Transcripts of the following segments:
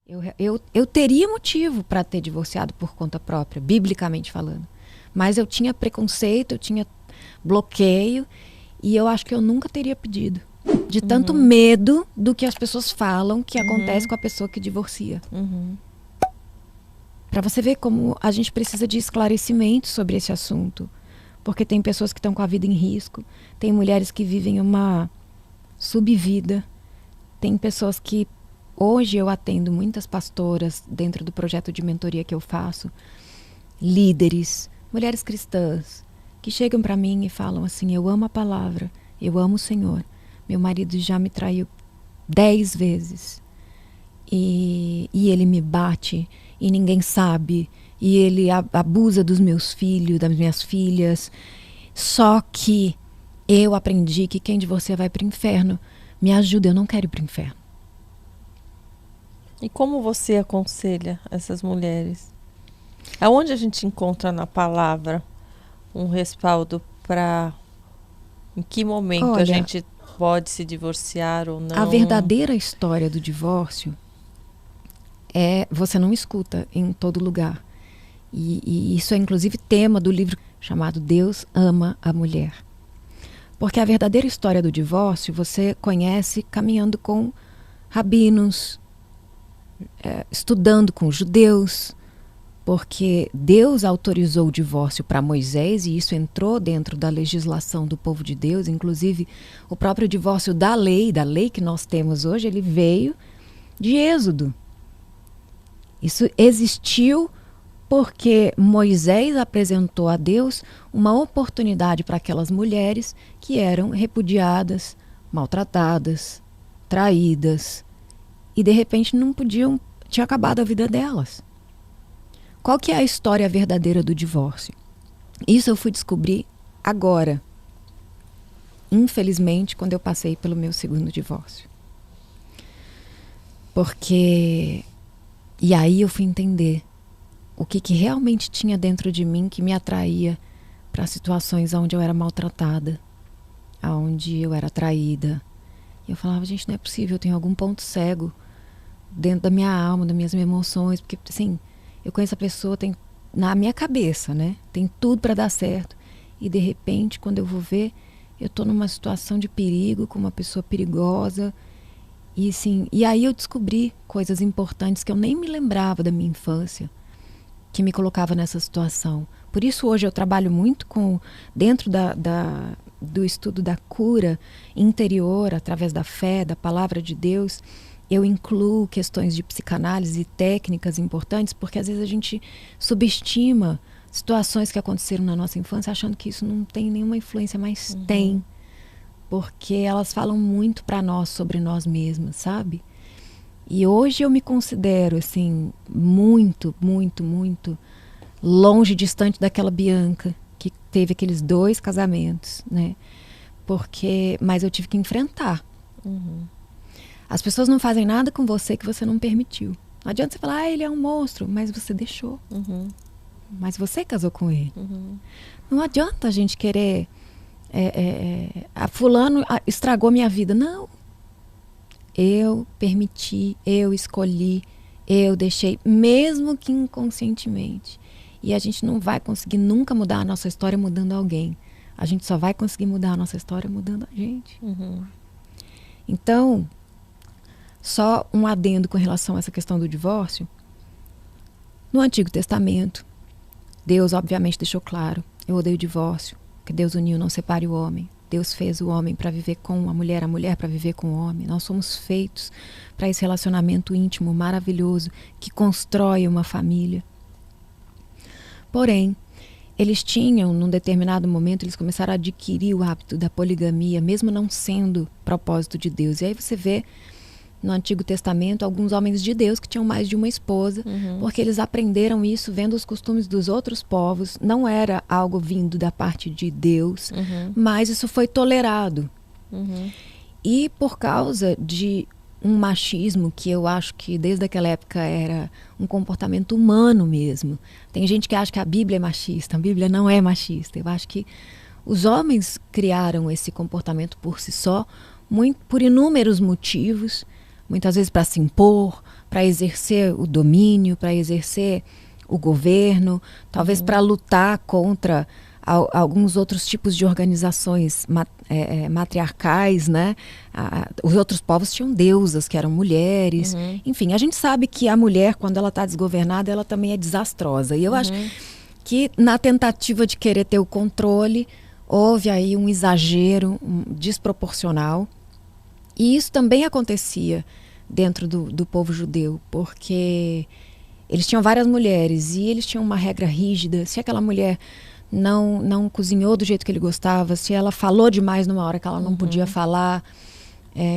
Eu teria motivo para ter divorciado por conta própria, biblicamente falando. Mas eu tinha preconceito, eu tinha bloqueio, e eu acho que eu nunca teria pedido. De tanto medo do que as pessoas falam que acontece com a pessoa que divorcia. Para você ver como a gente precisa de esclarecimento sobre esse assunto. Porque tem pessoas que estão com a vida em risco, tem mulheres que vivem uma subvida, tem pessoas que... Hoje eu atendo muitas pastoras dentro do projeto de mentoria que eu faço, líderes, mulheres cristãs, que chegam para mim e falam assim: eu amo a palavra, eu amo o Senhor, meu marido já me traiu 10 vezes e ele me bate e ninguém sabe, e ele abusa dos meus filhos, das minhas filhas, só que eu aprendi que quem divorcia vai para o inferno, me ajuda, eu não quero ir para o inferno. E como você aconselha essas mulheres? Aonde a gente encontra na palavra um respaldo para em que momento a gente pode se divorciar ou não? A verdadeira história do divórcio você não escuta em todo lugar. E isso é inclusive tema do livro chamado Deus Ama a Mulher. Porque a verdadeira história do divórcio você conhece caminhando com rabinos, estudando com judeus, porque Deus autorizou o divórcio para Moisés e isso entrou dentro da legislação do povo de Deus. Inclusive o próprio divórcio da lei que nós temos hoje, ele veio de Êxodo. Isso existiu porque Moisés apresentou a Deus uma oportunidade para aquelas mulheres que eram repudiadas, maltratadas, traídas, e de repente não podiam, tinha acabado a vida delas. Qual que é a história verdadeira do divórcio? Isso eu fui descobrir agora, infelizmente, quando eu passei pelo meu segundo divórcio. E aí eu fui entender o que realmente tinha dentro de mim que me atraía para situações onde eu era maltratada, onde eu era traída. E eu falava: gente, não é possível, eu tenho algum ponto cego dentro da minha alma, das minhas emoções, porque assim, eu conheço a pessoa, tem na minha cabeça, né? Tem tudo para dar certo. E de repente, quando eu vou ver, eu tô numa situação de perigo, com uma pessoa perigosa. E assim, e aí eu descobri coisas importantes que eu nem me lembrava da minha infância, que me colocava nessa situação. Por isso hoje eu trabalho muito dentro do estudo da cura interior, através da fé, da palavra de Deus. Eu incluo questões de psicanálise e técnicas importantes, porque às vezes a gente subestima situações que aconteceram na nossa infância, achando que isso não tem nenhuma influência, mas tem. Porque elas falam muito para nós sobre nós mesmas, sabe? E hoje eu me considero, assim, muito, muito, muito longe, distante daquela Bianca, que teve aqueles 2 casamentos, né? Mas eu tive que enfrentar. As pessoas não fazem nada com você que você não permitiu. Não adianta você falar: ele é um monstro, mas você deixou. Mas você casou com ele. Não adianta a gente querer... a fulano estragou minha vida. Não. Eu permiti, eu escolhi, eu deixei, mesmo que inconscientemente. E a gente não vai conseguir nunca mudar a nossa história mudando alguém. A gente só vai conseguir mudar a nossa história mudando a gente. Então, só um adendo com relação a essa questão do divórcio. No Antigo Testamento, Deus obviamente deixou claro: eu odeio o divórcio, que Deus uniu, não separe o homem. Deus fez o homem para viver com a mulher para viver com o homem. Nós somos feitos para esse relacionamento íntimo, maravilhoso, que constrói uma família. Porém, eles tinham, num determinado momento, eles começaram a adquirir o hábito da poligamia, mesmo não sendo propósito de Deus. E aí você vê no Antigo Testamento alguns homens de Deus que tinham mais de uma esposa, porque eles aprenderam isso vendo os costumes dos outros povos. Não era algo vindo da parte de Deus, mas isso foi tolerado. E por causa de um machismo que eu acho que desde aquela época era um comportamento humano mesmo. Tem gente que acha que a Bíblia é machista. A Bíblia não é machista. Eu acho que os homens criaram esse comportamento por si só, por inúmeros motivos. Muitas vezes para se impor, para exercer o domínio, para exercer o governo, talvez para lutar contra alguns outros tipos de organizações matriarcais, né? Os outros povos tinham deusas, que eram mulheres. Enfim, a gente sabe que a mulher, quando ela está desgovernada, ela também é desastrosa. E eu acho que na tentativa de querer ter o controle, houve aí um exagero desproporcional. E isso também acontecia dentro do povo judeu, porque eles tinham várias mulheres e eles tinham uma regra rígida. Se aquela mulher não cozinhou do jeito que ele gostava, se ela falou demais numa hora que ela não podia falar.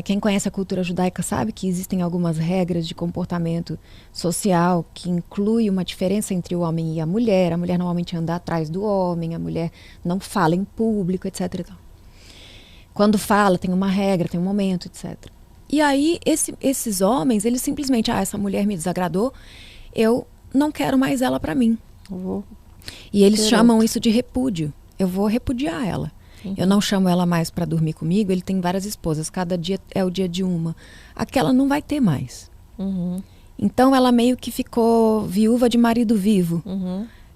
Quem conhece a cultura judaica sabe que existem algumas regras de comportamento social que inclui uma diferença entre o homem e a mulher. A mulher normalmente anda atrás do homem, a mulher não fala em público, etc. E tal. Quando fala, tem uma regra, tem um momento, etc. E aí, esses homens, eles simplesmente, essa mulher me desagradou, eu não quero mais ela para mim. E eles chamam isso de repúdio. Eu vou repudiar ela. Eu não chamo ela mais para dormir comigo. Ele tem várias esposas, cada dia é o dia de uma. Aquela não vai ter mais. Então ela meio que ficou viúva de marido vivo.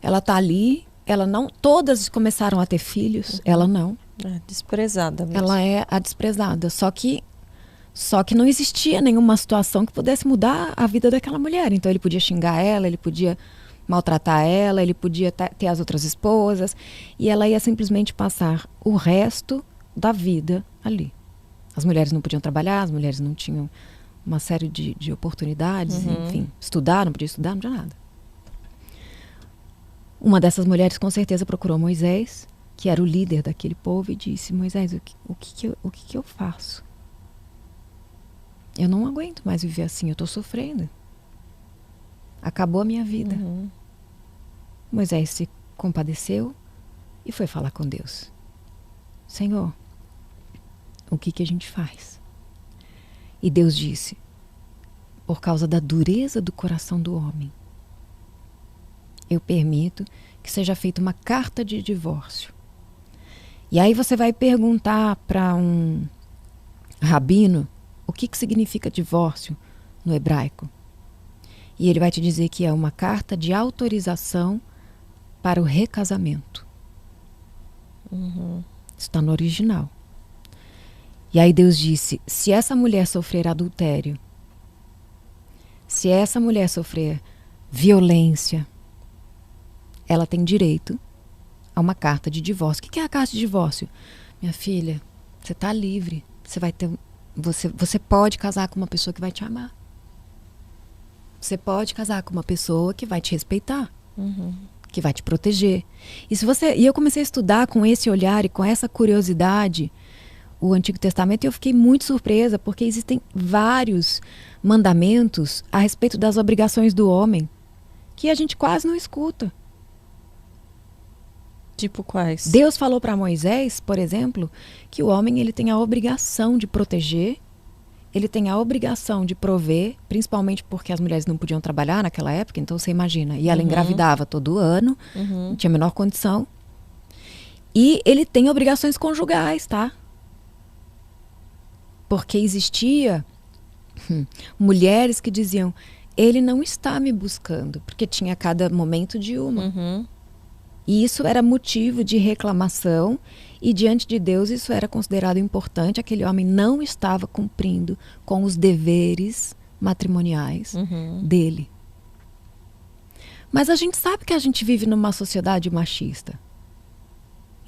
Ela tá ali, ela não. Todas começaram a ter filhos, ela não. É desprezada mesmo. Ela é a desprezada. Só que não existia nenhuma situação que pudesse mudar a vida daquela mulher. Então ele podia xingar ela, ele podia maltratar ela, ele podia ter as outras esposas, e ela ia simplesmente passar o resto da vida ali. As mulheres não podiam trabalhar, as mulheres não tinham uma série de oportunidades, enfim, estudar, não podia estudar, não tinha nada. Uma dessas mulheres com certeza procurou Moisés, que era o líder daquele povo, e disse: Moisés, o que eu faço? Eu não aguento mais viver assim, eu estou sofrendo. Acabou a minha vida. Moisés se compadeceu e foi falar com Deus. Senhor, o que a gente faz? E Deus disse: por causa da dureza do coração do homem, eu permito que seja feita uma carta de divórcio. E aí você vai perguntar para um rabino o que significa divórcio no hebraico. E ele vai te dizer que é uma carta de autorização para o recasamento. Isso está no original. E aí Deus disse: se essa mulher sofrer adultério, se essa mulher sofrer violência, ela tem direito a uma carta de divórcio. O que é a carta de divórcio? Minha filha, você está livre. Você pode casar com uma pessoa que vai te amar. Você pode casar com uma pessoa que vai te respeitar, que vai te proteger. E eu comecei a estudar com esse olhar e com essa curiosidade o Antigo Testamento, e eu fiquei muito surpresa, porque existem vários mandamentos a respeito das obrigações do homem que a gente quase não escuta. Tipo quais? Deus falou para Moisés, por exemplo, que o homem ele tem a obrigação de proteger, ele tem a obrigação de prover, principalmente porque as mulheres não podiam trabalhar naquela época, então você imagina. E ela engravidava todo ano, não tinha a menor condição. E ele tem obrigações conjugais, tá? Porque existia mulheres que diziam: ele não está me buscando, porque tinha cada momento de uma. E isso era motivo de reclamação, e diante de Deus isso era considerado importante. Aquele homem não estava cumprindo com os deveres matrimoniais dele. Mas a gente sabe que a gente vive numa sociedade machista.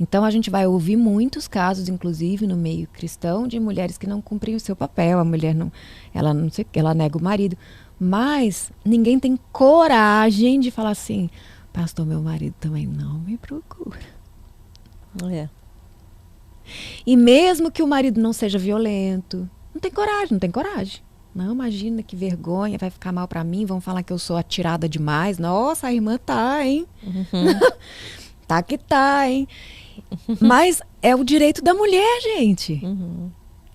Então a gente vai ouvir muitos casos, inclusive no meio cristão, de mulheres que não cumprem o seu papel. A mulher ela nega o marido. Mas ninguém tem coragem de falar assim: pastor, meu marido também não me procura. E mesmo que o marido não seja violento, não tem coragem. Não, imagina que vergonha, vai ficar mal pra mim, vão falar que eu sou atirada demais. Nossa, a irmã tá, hein? Tá que tá, hein? Mas é o direito da mulher, gente.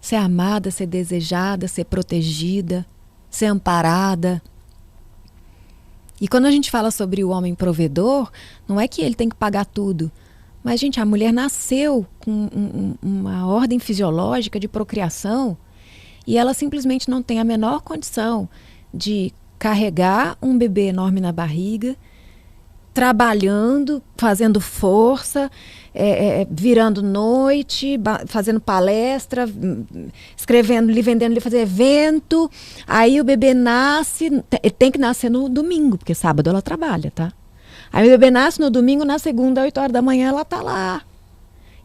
Ser amada, ser desejada, ser protegida, ser amparada. E quando a gente fala sobre o homem provedor, não é que ele tem que pagar tudo. Mas, gente, a mulher nasceu com uma ordem fisiológica de procriação, e ela simplesmente não tem a menor condição de carregar um bebê enorme na barriga, trabalhando, fazendo força, virando noite, fazendo palestra, escrevendo, vendendo, fazendo evento. Aí o bebê nasce, ele tem que nascer no domingo, porque sábado ela trabalha, tá? Aí o bebê nasce no domingo, na segunda, 8 horas da manhã, ela tá lá.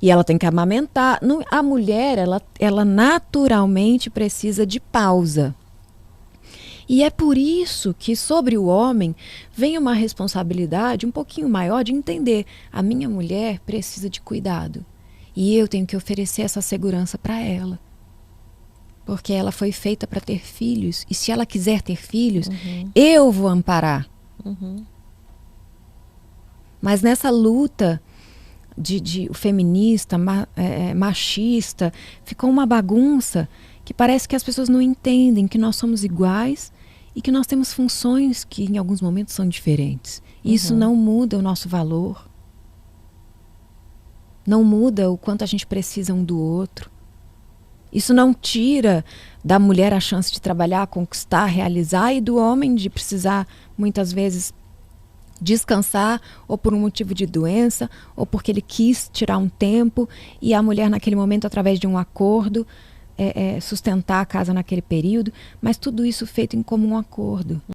E ela tem que amamentar. A mulher, ela naturalmente precisa de pausa. E é por isso que sobre o homem vem uma responsabilidade um pouquinho maior de entender: a minha mulher precisa de cuidado. E eu tenho que oferecer essa segurança para ela. Porque ela foi feita para ter filhos. E se ela quiser ter filhos, eu vou amparar. Mas nessa luta de feminista, machista, ficou uma bagunça que parece que as pessoas não entendem que nós somos iguais e que nós temos funções que em alguns momentos são diferentes. E isso não muda o nosso valor. Não muda o quanto a gente precisa um do outro. Isso não tira da mulher a chance de trabalhar, conquistar, realizar, e do homem de precisar, muitas vezes, descansar, ou por um motivo de doença, ou porque ele quis tirar um tempo, e a mulher naquele momento, através de um acordo, sustentar a casa naquele período, mas tudo isso feito em comum acordo.